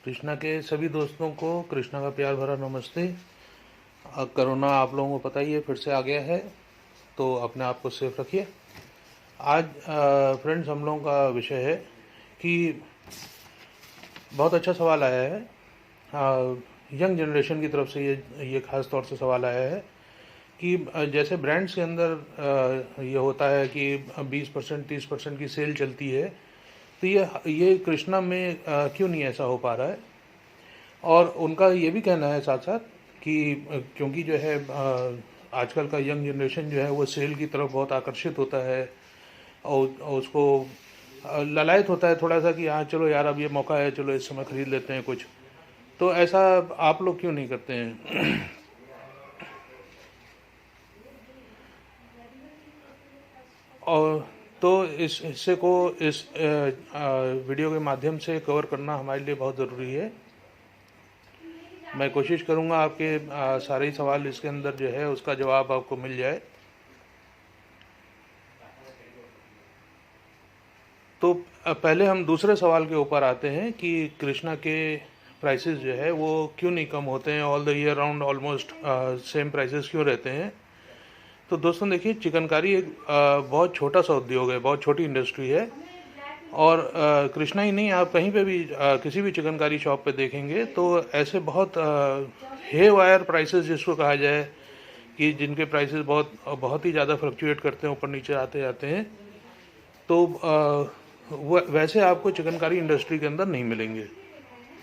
कृष्णा के सभी दोस्तों को कृष्णा का प्यार भरा नमस्ते। कोरोना आप लोगों को पता ही है फिर से आ गया है, तो अपने आप को सेफ रखिए। आज फ्रेंड्स हम लोगों का विषय है कि बहुत अच्छा सवाल आया है यंग जनरेशन की तरफ से। ये खास तौर से सवाल आया है कि जैसे ब्रांड्स के अंदर ये होता है कि 20% 30% की सेल चलती है, तो ये कृष्णा में क्यों नहीं ऐसा हो पा रहा है। और उनका ये भी कहना है साथ साथ कि क्योंकि जो है आजकल का यंग जनरेशन जो है वो सेल की तरफ बहुत आकर्षित होता है और उसको ललायत होता है थोड़ा सा कि हाँ चलो यार अब ये मौका है, चलो इस समय ख़रीद लेते हैं कुछ। तो ऐसा आप लोग क्यों नहीं करते हैं? और तो इस हिस्से को इस वीडियो के माध्यम से कवर करना हमारे लिए बहुत ज़रूरी है। मैं कोशिश करूंगा आपके सारे ही सवाल इसके अंदर जो है उसका जवाब आपको मिल जाए। तो पहले हम दूसरे सवाल के ऊपर आते हैं कि कृष्णा के प्राइसेस जो है वो क्यों नहीं कम होते हैं, all the year round almost same prices क्यों रहते हैं। तो दोस्तों देखिए, चिकनकारी एक बहुत छोटा सा उद्योग है, बहुत छोटी इंडस्ट्री है। और कृष्णा ही नहीं, आप कहीं पे भी किसी भी चिकनकारी शॉप पे देखेंगे तो ऐसे बहुत हे वायर प्राइसेस जिसको कहा जाए कि जिनके प्राइसेस बहुत बहुत ही ज़्यादा फ्लक्चुएट करते हैं, ऊपर नीचे आते जाते हैं। तो वैसे आपको चिकनकारी इंडस्ट्री के अंदर नहीं मिलेंगे,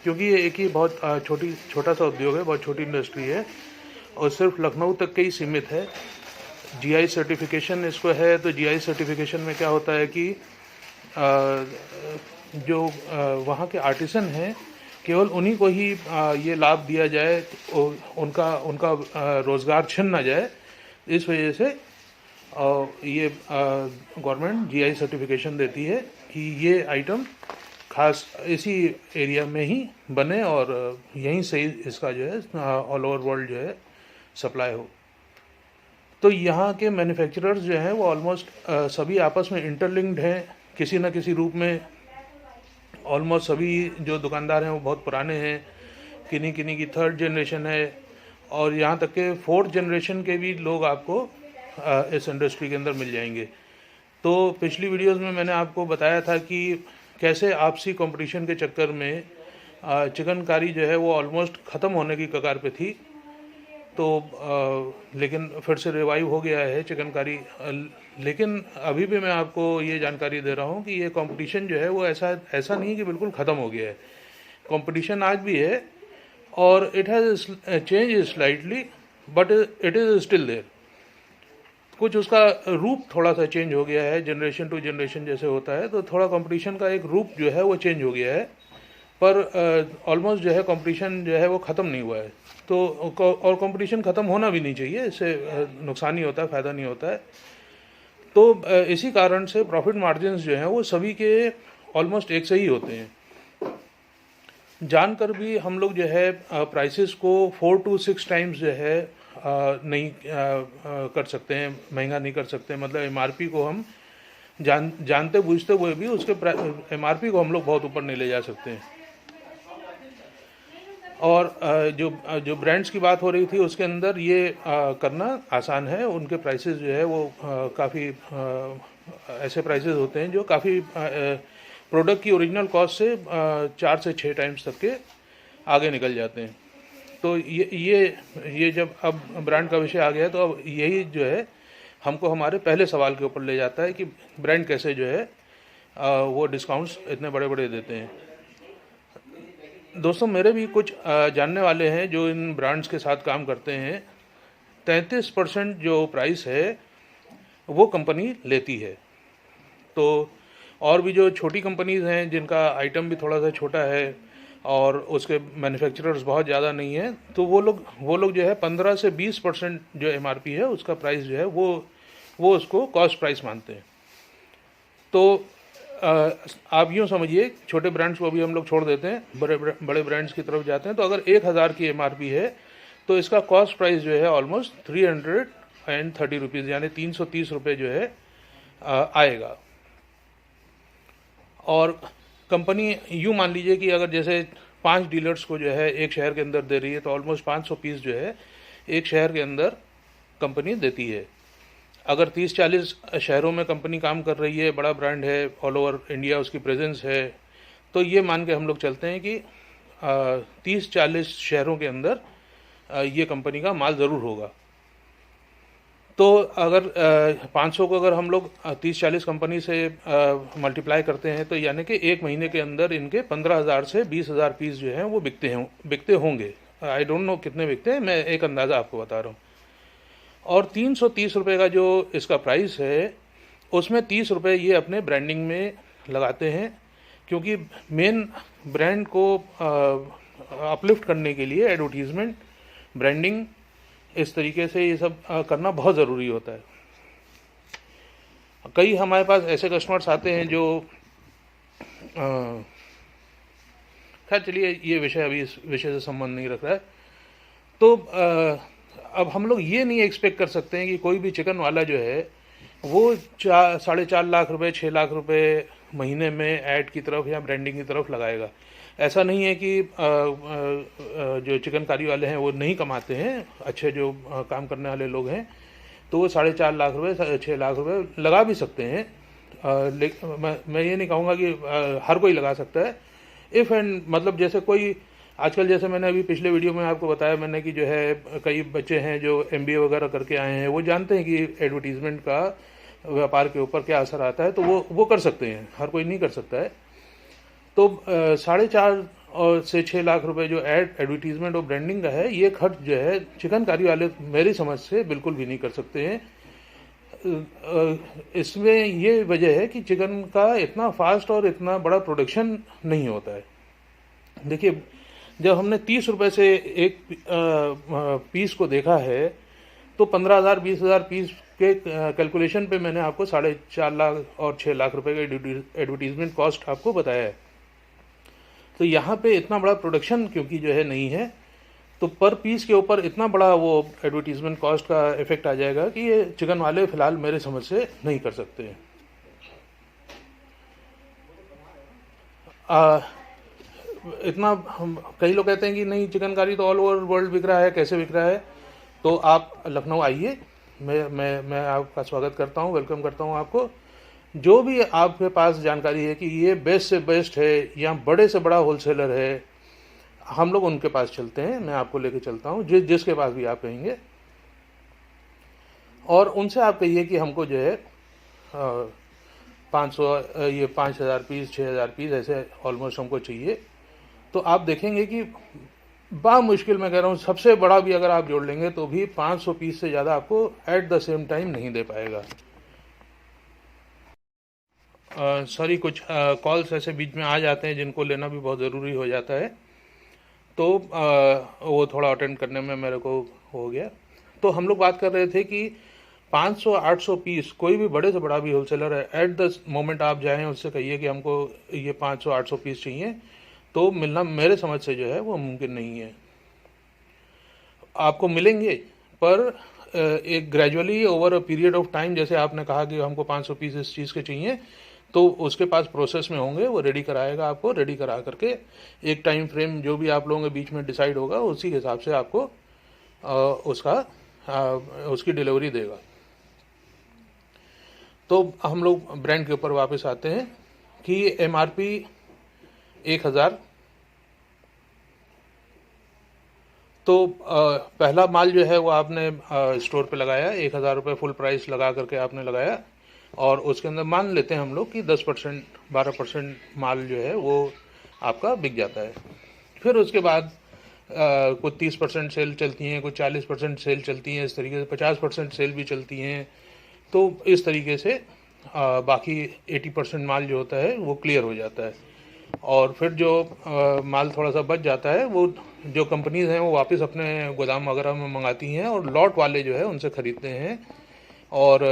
क्योंकि ये एक ही बहुत छोटा सा उद्योग है, बहुत छोटी इंडस्ट्री है और सिर्फ लखनऊ तक के ही सीमित है। जीआई सर्टिफिकेशन इसको है, तो जीआई सर्टिफिकेशन में क्या होता है कि जो वहाँ के आर्टिसन हैं केवल उन्हीं को ही ये लाभ दिया जाए, उनका उनका रोज़गार छिन ना जाए। इस वजह से ये गवर्नमेंट जीआई सर्टिफिकेशन देती है कि ये आइटम खास इसी एरिया में ही बने और यहीं से इसका जो है ऑल ओवर वर्ल्ड जो है सप्लाई हो। तो यहाँ के मैन्युफैक्चरर्स जो हैं वो ऑलमोस्ट सभी आपस में इंटरलिंक्ड हैं किसी न किसी रूप में। ऑलमोस्ट सभी जो दुकानदार हैं वो बहुत पुराने हैं, किन्हीं किन्हीं की थर्ड जनरेशन है और यहाँ तक के फोर्थ जनरेशन के भी लोग आपको इस इंडस्ट्री के अंदर मिल जाएंगे। तो पिछली वीडियोस में मैंने आपको बताया था कि कैसे आपसी कंपटीशन के चक्कर में चिकनकारी जो है वो ऑलमोस्ट ख़त्म होने की कगार पे थी। तो लेकिन फिर से रिवाइव हो गया है चिकनकारी। लेकिन अभी भी मैं आपको ये जानकारी दे रहा हूँ कि ये कंपटीशन जो है वो ऐसा नहीं कि बिल्कुल ख़त्म हो गया है। कंपटीशन आज भी है और it has change slightly, but it is still there. कुछ उसका रूप थोड़ा सा चेंज हो गया है, जनरेशन टू जनरेशन जैसे होता है, तो थोड़ा कंपटीशन का एक रूप जो है वो चेंज हो गया है, पर ऑलमोस्ट जो है कंपटीशन जो है वो ख़त्म नहीं हुआ है। तो और कंपटीशन ख़त्म होना भी नहीं चाहिए, इससे नुकसान ही होता है, फ़ायदा नहीं होता है। तो इसी कारण से प्रॉफिट मार्जिन्स जो हैं वो सभी के ऑलमोस्ट एक से ही होते हैं। जानकर भी हम लोग जो है प्राइसेस को 4 to 6 टाइम्स जो है नहीं कर सकते हैं, महंगा नहीं कर सकते। मतलब एमआरपी को हम जानते बूझते हुए भी उसके एमआरपी को हम लोग बहुत ऊपर नहीं ले जा सकते हैं। और जो ब्रांड्स की बात हो रही थी उसके अंदर ये करना आसान है। उनके प्राइसेस जो है वो काफ़ी ऐसे प्राइसेस होते हैं जो काफ़ी प्रोडक्ट की ओरिजिनल कॉस्ट से 4 से 6 टाइम्स तक के आगे निकल जाते हैं। तो ये जब अब ब्रांड का विषय आ गया है तो अब यही जो है हमको हमारे पहले सवाल के ऊपर ले जाता है कि ब्रांड कैसे जो है वो डिस्काउंट्स इतने बड़े बड़े देते हैं। दोस्तों, मेरे भी कुछ जानने वाले हैं जो इन ब्रांड्स के साथ काम करते हैं। 33% जो प्राइस है वो कंपनी लेती है। तो और भी जो छोटी कंपनीज़ हैं जिनका आइटम भी थोड़ा सा छोटा है और उसके मैन्युफैक्चरर्स बहुत ज़्यादा नहीं है, तो वो लोग जो है 15 से 20% जो एमआरपी है उसका प्राइस जो है वो उसको कॉस्ट प्राइस मानते हैं। तो आप यूँ समझिए, छोटे ब्रांड्स को अभी हम लोग छोड़ देते हैं, बड़े ब्रांड्स की तरफ जाते हैं। तो अगर 1000 की एमआरपी है तो इसका कॉस्ट प्राइस जो है ऑलमोस्ट 330 रुपीज़, यानी 330 रुपये जो है आएगा। और कंपनी यूँ मान लीजिए कि अगर जैसे 5 डीलर्स को जो है एक शहर के अंदर दे रही है, तो ऑलमोस्ट 500 पीस जो है एक शहर के अंदर कंपनी देती है। अगर 30-40 शहरों में कंपनी काम कर रही है, बड़ा ब्रांड है, ऑल ओवर इंडिया उसकी प्रेजेंस है, तो ये मान के हम लोग चलते हैं कि 30-40 शहरों के अंदर ये कंपनी का माल ज़रूर होगा। तो अगर 500 को अगर हम लोग 30-40 कंपनी से मल्टीप्लाई करते हैं, तो यानी कि एक महीने के अंदर इनके 15,000 से 20,000 पीस जो हैं वो बिकते होंगे। आई डोंट नो कितने बिकते हैं, मैं एक अंदाज़ा आपको बता रहा हूँ। और 330 रुपये का जो इसका प्राइस है, उसमें 30 रुपये ये अपने ब्रांडिंग में लगाते हैं, क्योंकि मेन ब्रांड को अपलिफ्ट करने के लिए एडवर्टीज़मेंट, ब्रांडिंग, इस तरीके से ये सब करना बहुत ज़रूरी होता है। कई हमारे पास ऐसे कस्टमर्स आते हैं जो खैर चलिए, ये विषय अभी इस विषय से संबंध नहीं रख रहा है। तो अब हम लोग ये नहीं एक्सपेक्ट कर सकते हैं कि कोई भी चिकन वाला जो है वो 4.5 लाख रुपए, 6 लाख रुपए महीने में ऐड की तरफ या ब्रांडिंग की तरफ लगाएगा। ऐसा नहीं है कि जो चिकनकारी वाले हैं वो नहीं कमाते हैं, अच्छे जो काम करने वाले लोग हैं, तो वो 4.5 लाख रुपए, 6 लाख रुपए लगा भी सकते हैं। लेकिन मैं ये नहीं कहूँगा कि हर कोई लगा सकता है। इफ़ एंड मतलब जैसे कोई आजकल, जैसे मैंने अभी पिछले वीडियो में आपको बताया मैंने कि जो है कई बच्चे हैं जो MBA वगैरह करके आए हैं, वो जानते हैं कि एडवर्टीज़मेंट का व्यापार के ऊपर क्या असर आता है, तो वो कर सकते हैं, हर कोई नहीं कर सकता है। तो 4.5 से 6 लाख रुपए जो एडवर्टीज़मेंट और ब्रांडिंग का है, ये खर्च जो है चिकनकारी वाले मेरी समझ से बिल्कुल भी नहीं कर सकते हैं। इसमें ये वजह है कि चिकन का इतना फास्ट और इतना बड़ा प्रोडक्शन नहीं होता है। देखिए, जब हमने 30 रुपये से एक पीस को देखा है, तो 15,000 20,000 पीस के कैलकुलेशन पे मैंने आपको 4.5 लाख और 6 लाख रुपए का एडवर्टीजमेंट कॉस्ट आपको बताया है। तो यहाँ पे इतना बड़ा प्रोडक्शन क्योंकि जो है नहीं है, तो पर पीस के ऊपर इतना बड़ा वो एडवर्टीजमेंट कॉस्ट का इफेक्ट आ जाएगा कि ये चिकन वाले फिलहाल मेरे समझ से नहीं कर सकते हैं। इतना कई लोग कहते हैं कि नहीं, चिकनकारी तो ऑल ओवर वर्ल्ड बिक रहा है, कैसे बिक रहा है? तो आप लखनऊ आइए, मैं आपका स्वागत करता हूँ, वेलकम करता हूँ आपको। जो भी आपके पास जानकारी है कि ये बेस्ट से बेस्ट है या बड़े से बड़ा होलसेलर है, हम लोग उनके पास चलते हैं, मैं आपको लेके चलता हूँ, जिसके पास भी आप कहेंगे, और उनसे आप कहिए कि हमको जो है 5,000 पीस, 6,000 पीस ऐसे ऑलमोस्ट हमको चाहिए। तो आप देखेंगे कि मुश्किल मैं कह रहा हूँ, सबसे बड़ा भी अगर आप जोड़ लेंगे तो भी 500 पीस से ज़्यादा आपको एट द सेम टाइम नहीं दे पाएगा। सॉरी, कुछ कॉल्स ऐसे बीच में आ जाते हैं जिनको लेना भी बहुत ज़रूरी हो जाता है, तो वो थोड़ा अटेंड करने में मेरे को हो गया। तो हम लोग बात कर रहे थे कि 500-800 पीस, कोई भी बड़े से बड़ा भी होलसेलर है, एट द मोमेंट आप जाएं उससे कहिए कि हमको ये 500-800 पीस चाहिए, तो मिलना मेरे समझ से जो है वो मुमकिन नहीं है। आपको मिलेंगे, पर एक gradually over a period of time, जैसे आपने कहा कि हमको 500 पीस इस चीज़ के चाहिए, तो उसके पास प्रोसेस में होंगे, वो रेडी कराएगा, आपको रेडी करा करके एक टाइम फ्रेम जो भी आप लोगों के बीच में डिसाइड होगा, उसी के हिसाब से आपको उसकी डिलीवरी देगा। तो हम लोग ब्रांड के ऊपर वापस आते हैं कि MRP 1,000, तो पहला माल जो है वो आपने स्टोर पे लगाया, 1,000 रुपये फुल प्राइस लगा करके आपने लगाया, और उसके अंदर मान लेते हैं हम लोग कि 10% 12% माल जो है वो आपका बिक जाता है। फिर उसके बाद कुछ 30% सेल चलती हैं, कुछ 40% सेल चलती हैं, इस तरीके से 50% सेल भी चलती हैं। तो इस तरीके से बाकी 80% माल जो होता है वो क्लियर हो जाता है, और फिर जो माल थोड़ा सा बच जाता है वो जो कंपनीज हैं वो वापस अपने गोदाम वगैरह में मंगाती हैं, और लॉट वाले जो है उनसे ख़रीदते हैं, और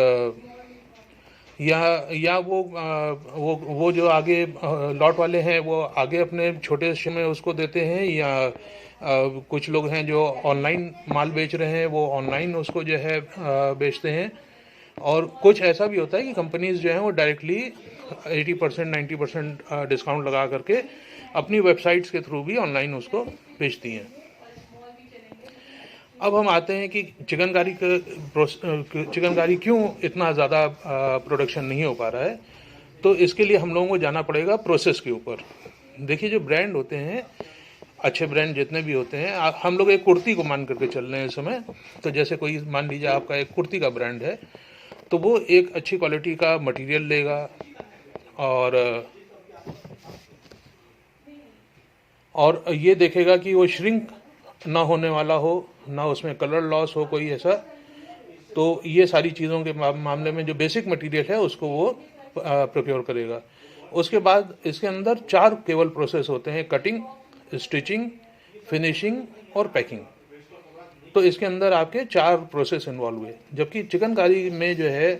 या वो जो आगे लॉट वाले हैं वो आगे अपने छोटे शहर में उसको देते हैं, या कुछ लोग हैं जो ऑनलाइन माल बेच रहे हैं, वो ऑनलाइन उसको जो है बेचते हैं। और कुछ ऐसा भी होता है कि कंपनीज जो हैं वो डायरेक्टली 80% 90% डिस्काउंट लगा करके अपनी वेबसाइट्स के थ्रू भी ऑनलाइन उसको बेचती हैं। अब हम आते हैं कि चिकनकारी क्यों इतना ज़्यादा प्रोडक्शन नहीं हो पा रहा है। तो इसके लिए हम लोगों को जाना पड़ेगा प्रोसेस के ऊपर। देखिए, जो ब्रांड होते हैं, अच्छे ब्रांड जितने भी होते हैं, हम लोग एक कुर्ती को मान करके चल रहे हैं इस समय। तो जैसे कोई मान लीजिए आपका एक कुर्ती का ब्रांड है, तो वो एक अच्छी क्वालिटी का मटेरियल लेगा और ये देखेगा कि वो श्रिंक ना होने वाला हो, ना उसमें कलर लॉस हो कोई ऐसा। तो ये सारी चीज़ों के मामले में जो बेसिक मटेरियल है उसको वो प्रोक्योर करेगा। उसके बाद इसके अंदर 4 केवल प्रोसेस होते हैं: कटिंग, स्टिचिंग, फिनिशिंग और पैकिंग। तो इसके अंदर आपके 4 प्रोसेस इन्वॉल्व हुए, जबकि चिकनकारी में जो है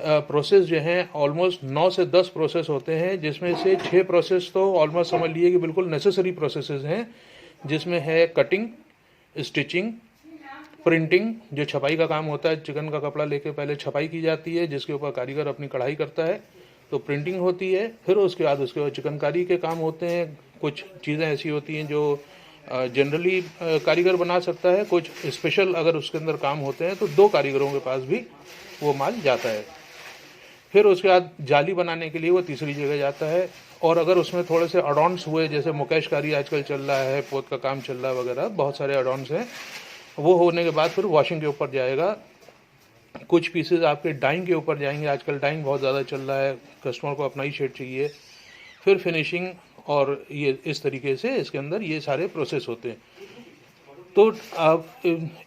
प्रोसेस जो हैं ऑलमोस्ट 9 से 10 प्रोसेस होते हैं, जिसमें से 6 प्रोसेस तो ऑलमोस्ट समझ लीजिए कि बिल्कुल नेसेसरी प्रोसेसेस हैं, जिसमें है कटिंग, स्टिचिंग, प्रिंटिंग, जो छपाई का काम होता है। चिकन का कपड़ा लेके पहले छपाई की जाती है, जिसके ऊपर कारीगर अपनी कढ़ाई करता है, तो प्रिंटिंग होती है। फिर उसके बाद चिकनकारी के काम होते हैं। कुछ चीज़ें ऐसी होती हैं जो जनरली कारीगर बना सकता है, कुछ स्पेशल अगर उसके अंदर काम होते हैं तो 2 कारीगरों के पास भी वो माल जाता है। फिर उसके बाद जाली बनाने के लिए वो तीसरी जगह जाता है। और अगर उसमें थोड़े से अडॉन्स हुए, जैसे मुकेशकारी आजकल चल रहा है, पोत का काम चल रहा है वगैरह, बहुत सारे अडॉन्स हैं, वो होने के बाद फिर वॉशिंग के ऊपर जाएगा। कुछ पीसेस आपके डाइंग के ऊपर जाएंगे, आजकल डाइंग बहुत ज़्यादा चल रहा है, कस्टमर को अपना ही शेड चाहिए। फिर फिनिशिंग, और ये इस तरीके से इसके अंदर ये सारे प्रोसेस होते हैं। तो आप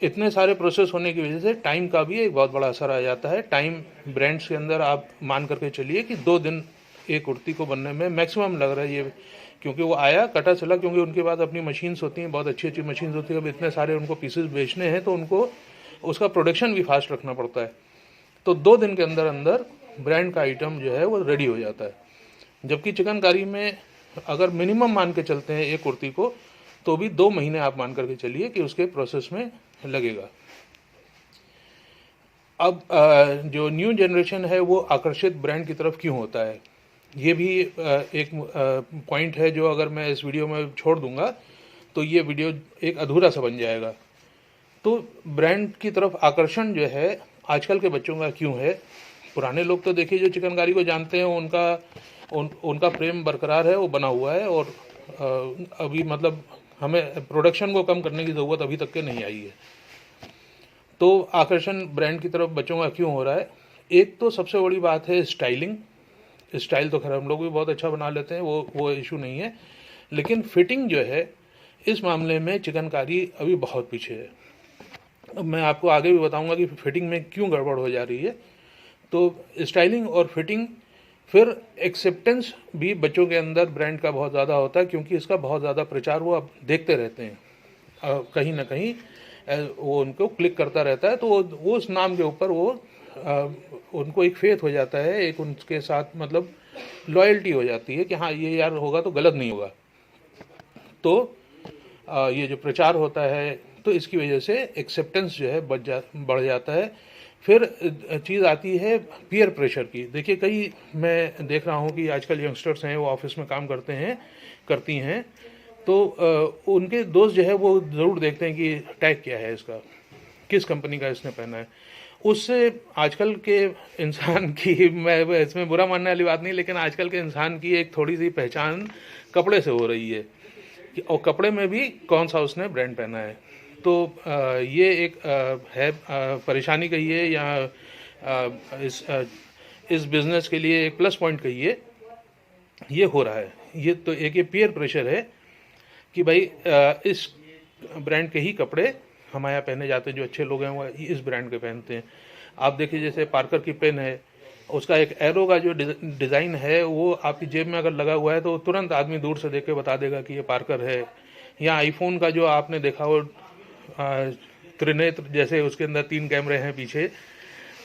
इतने सारे प्रोसेस होने की वजह से टाइम का भी एक बहुत बड़ा असर आ जाता है। टाइम ब्रांड्स के अंदर आप मान करके चलिए कि 2 दिन एक कुर्ती को बनने में मैक्सिमम लग रहा है ये, क्योंकि वो आया, कटा चला, क्योंकि उनके पास अपनी मशीन्स होती हैं, बहुत अच्छी अच्छी मशीन्स होती है। अब इतने सारे उनको पीसेस बेचने हैं तो उनको उसका प्रोडक्शन भी फास्ट रखना पड़ता है। तो 2 दिन के अंदर अंदर ब्रांड का आइटम जो है वो रेडी हो जाता है। जबकि चिकनकारी में अगर मिनिमम मान के चलते हैं एक कुर्ती को, तो भी 2 महीने आप मान करके चलिए कि उसके प्रोसेस में लगेगा। अब जो न्यू जनरेशन है वो आकर्षित ब्रांड की तरफ क्यों होता है, ये भी एक पॉइंट है जो अगर मैं इस वीडियो में छोड़ दूंगा तो ये वीडियो एक अधूरा सा बन जाएगा। तो ब्रांड की तरफ आकर्षण जो है आजकल के बच्चों का क्यों है? पुराने लोग तो देखिए जो चिकनकारी को जानते हैं उनका प्रेम बरकरार है, वो बना हुआ है। और अभी मतलब हमें प्रोडक्शन को कम करने की ज़रूरत अभी तक के नहीं आई है। तो आकर्षण ब्रांड की तरफ बच्चों का क्यों हो रहा है? एक तो सबसे बड़ी बात है स्टाइलिंग। स्टाइल तो खैर हम लोग भी बहुत अच्छा बना लेते हैं, वो इशू नहीं है। लेकिन फिटिंग जो है, इस मामले में चिकनकारी अभी बहुत पीछे है। अब मैं आपको आगे भी बताऊंगा कि फिटिंग में क्यों गड़बड़ हो जा रही है। तो स्टाइलिंग और फिटिंग, फिर एक्सेप्टेंस भी बच्चों के अंदर ब्रांड का बहुत ज़्यादा होता है, क्योंकि इसका बहुत ज़्यादा प्रचार वो अब देखते रहते हैं, कहीं ना कहीं वो उनको क्लिक करता रहता है। तो वो उस नाम के ऊपर उनको एक फेथ हो जाता है, एक उनके साथ मतलब लॉयल्टी हो जाती है कि हाँ ये यार होगा तो गलत नहीं होगा। तो ये जो प्रचार होता है, तो इसकी वजह से एक्सेप्टेंस जो है बढ़ जाता है। फिर चीज़ आती है पीयर प्रेशर की। देखिए, मैं देख रहा हूँ कि आजकल यंगस्टर्स हैं, वो ऑफिस में काम करती हैं, तो उनके दोस्त जो है वो ज़रूर देखते हैं कि टैग क्या है इसका, किस कंपनी का इसने पहना है। उससे आजकल के इंसान की, मैं इसमें बुरा मानने वाली बात नहीं, लेकिन आजकल के इंसान की एक थोड़ी सी पहचान कपड़े से हो रही है, और कपड़े में भी कौन सा उसने ब्रांड पहना है। तो ये एक है परेशानी कहिए, या इस बिज़नेस के लिए एक प्लस पॉइंट कहिए, ये हो रहा है। ये तो एक ये पीयर प्रेशर है कि भाई इस ब्रांड के ही कपड़े हमारे यहाँ पहने जाते हैं, जो अच्छे लोग हैं वो इस ब्रांड के पहनते हैं। आप देखिए, जैसे पार्कर की पेन है, उसका एक एरो का जो डिज़ाइन है वो आपकी जेब में अगर लगा हुआ है तो तुरंत आदमी दूर से देख के बता देगा कि ये पार्कर है। या आईफोन का जो आपने देखा हो त्रिनेत्र जैसे, उसके अंदर 3 कैमरे हैं पीछे,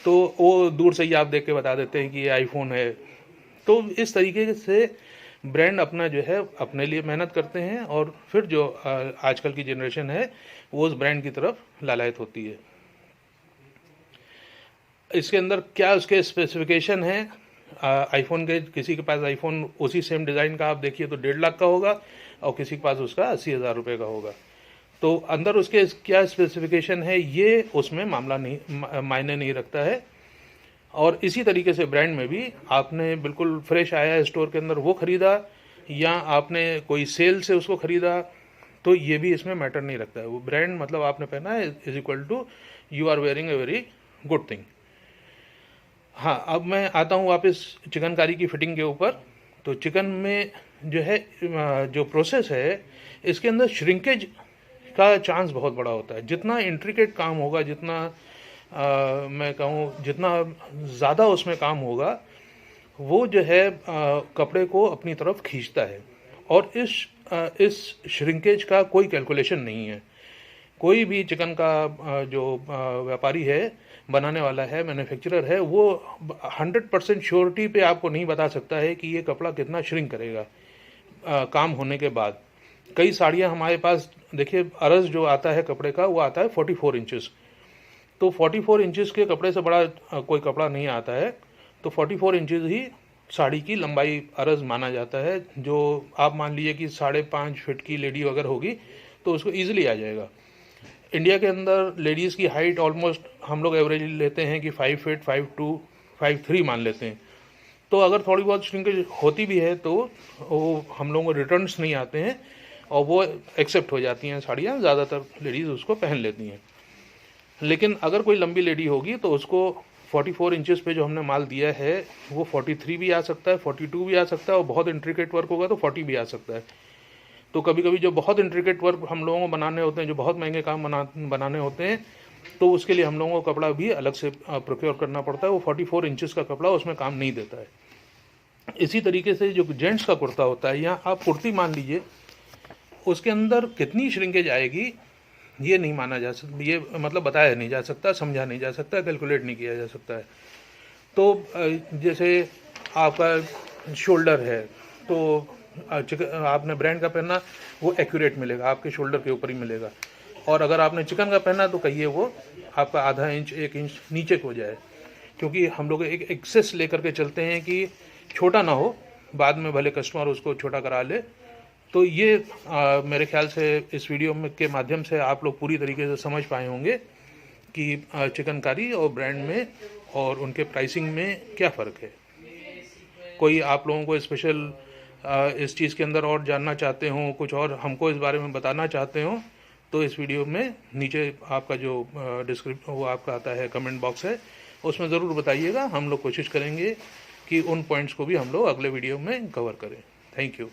तो वो दूर से ही आप देख के बता देते हैं कि ये आईफोन है। तो इस तरीके से ब्रांड अपना जो है अपने लिए मेहनत करते हैं, और फिर जो आजकल की जनरेशन है वो उस ब्रांड की तरफ लालायत होती है। इसके अंदर क्या उसके स्पेसिफिकेशन है, आईफोन के किसी के पास आईफोन उसी सेम डिज़ाइन का आप देखिए तो 1.5 लाख का होगा और किसी के पास उसका 80,000 रुपये का होगा। तो अंदर उसके क्या स्पेसिफिकेशन है ये उसमें मामला नहीं मायने नहीं रखता है। और इसी तरीके से ब्रांड में भी आपने बिल्कुल फ्रेश आया है स्टोर के अंदर वो ख़रीदा या आपने कोई सेल से उसको ख़रीदा, तो ये भी इसमें मैटर नहीं रखता है। वो ब्रांड मतलब आपने पहना है is equal to you are wearing a very good thing. हाँ, अब मैं आता हूँ वापस चिकनकारी की फिटिंग के ऊपर। तो चिकन में जो है जो प्रोसेस है इसके अंदर श्रिंकेज का चांस बहुत बड़ा होता है। जितना इंट्रिकेट काम होगा, जितना मैं कहूँ जितना ज़्यादा उसमें काम होगा, वो जो है कपड़े को अपनी तरफ खींचता है। और इस श्रिंकेज का कोई कैलकुलेशन नहीं है। कोई भी चिकन का जो व्यापारी है, बनाने वाला है, मैन्युफैक्चरर है, वो 100% श्योरिटी पे आपको नहीं बता सकता है कि ये कपड़ा कितना श्रिंक करेगा काम होने के बाद। कई साड़ियाँ हमारे पास देखिए, अरज़ जो आता है कपड़े का वो आता है 44 इंचेस। तो 44 इंचेस के कपड़े से बड़ा कोई कपड़ा नहीं आता है। तो 44 इंचेस ही साड़ी की लंबाई अरज़ माना जाता है। जो आप मान लीजिए कि 5.5 फीट की लेडी अगर होगी तो उसको ईजिली आ जाएगा। इंडिया के अंदर लेडीज़ की हाइट ऑलमोस्ट हम लोग एवरेज लेते हैं कि 5 फीट 5'2", 5'3" मान लेते हैं। तो अगर थोड़ी बहुत श्रिंकेज होती भी है तो वो हम लोगों को रिटर्न्स नहीं आते हैं और वो एक्सेप्ट हो जाती हैं साड़ियाँ, ज़्यादातर लेडीज़ उसको पहन लेती हैं। लेकिन अगर कोई लंबी लेडी होगी तो उसको 44 इंचेस पे जो हमने माल दिया है वो 43 भी आ सकता है, 42 भी आ सकता है और बहुत इंट्रिकेट वर्क होगा तो 40 भी आ सकता है। तो कभी कभी जो बहुत इंट्रिकेट वर्क हम लोगों को बनाने होते हैं, जो बहुत महंगे काम बनाने होते हैं, तो उसके लिए हम लोगों को कपड़ा भी अलग से प्रोक्योर करना पड़ता है। वो 44 इंचेस का कपड़ा उसमें काम नहीं देता है। इसी तरीके से जो जेंट्स का कुर्ता होता है या आप कुर्ती मान लीजिए, उसके अंदर कितनी श्रिंकेज आएगी ये नहीं माना जा सकता, ये मतलब बताया नहीं जा सकता, समझा नहीं जा सकता, कैलकुलेट नहीं किया जा सकता है। तो जैसे आपका शोल्डर है तो आपने ब्रांड का पहना वो एक्यूरेट मिलेगा, आपके शोल्डर के ऊपर ही मिलेगा। और अगर आपने चिकन का पहना तो कहिए वो आपका आधा इंच 1 इंच नीचे को जाए, क्योंकि हम लोग एक एक्सेस लेकर के चलते हैं कि छोटा ना हो, बाद में भले कस्टमर उसको छोटा करा ले। तो ये मेरे ख्याल से इस वीडियो में के माध्यम से आप लोग पूरी तरीके से समझ पाए होंगे कि चिकनकारी और ब्रांड में और उनके प्राइसिंग में क्या फ़र्क है। कोई आप लोगों को स्पेशल इस चीज़ के अंदर और जानना चाहते हो, कुछ और हमको इस बारे में बताना चाहते हो, तो इस वीडियो में नीचे आपका जो डिस्क्रिप्शन वो आपका आता है कमेंट बॉक्स है, उसमें ज़रूर बताइएगा। हम लोग कोशिश करेंगे कि उन पॉइंट्स को भी हम लोग अगले वीडियो में कवर करें। Thank you.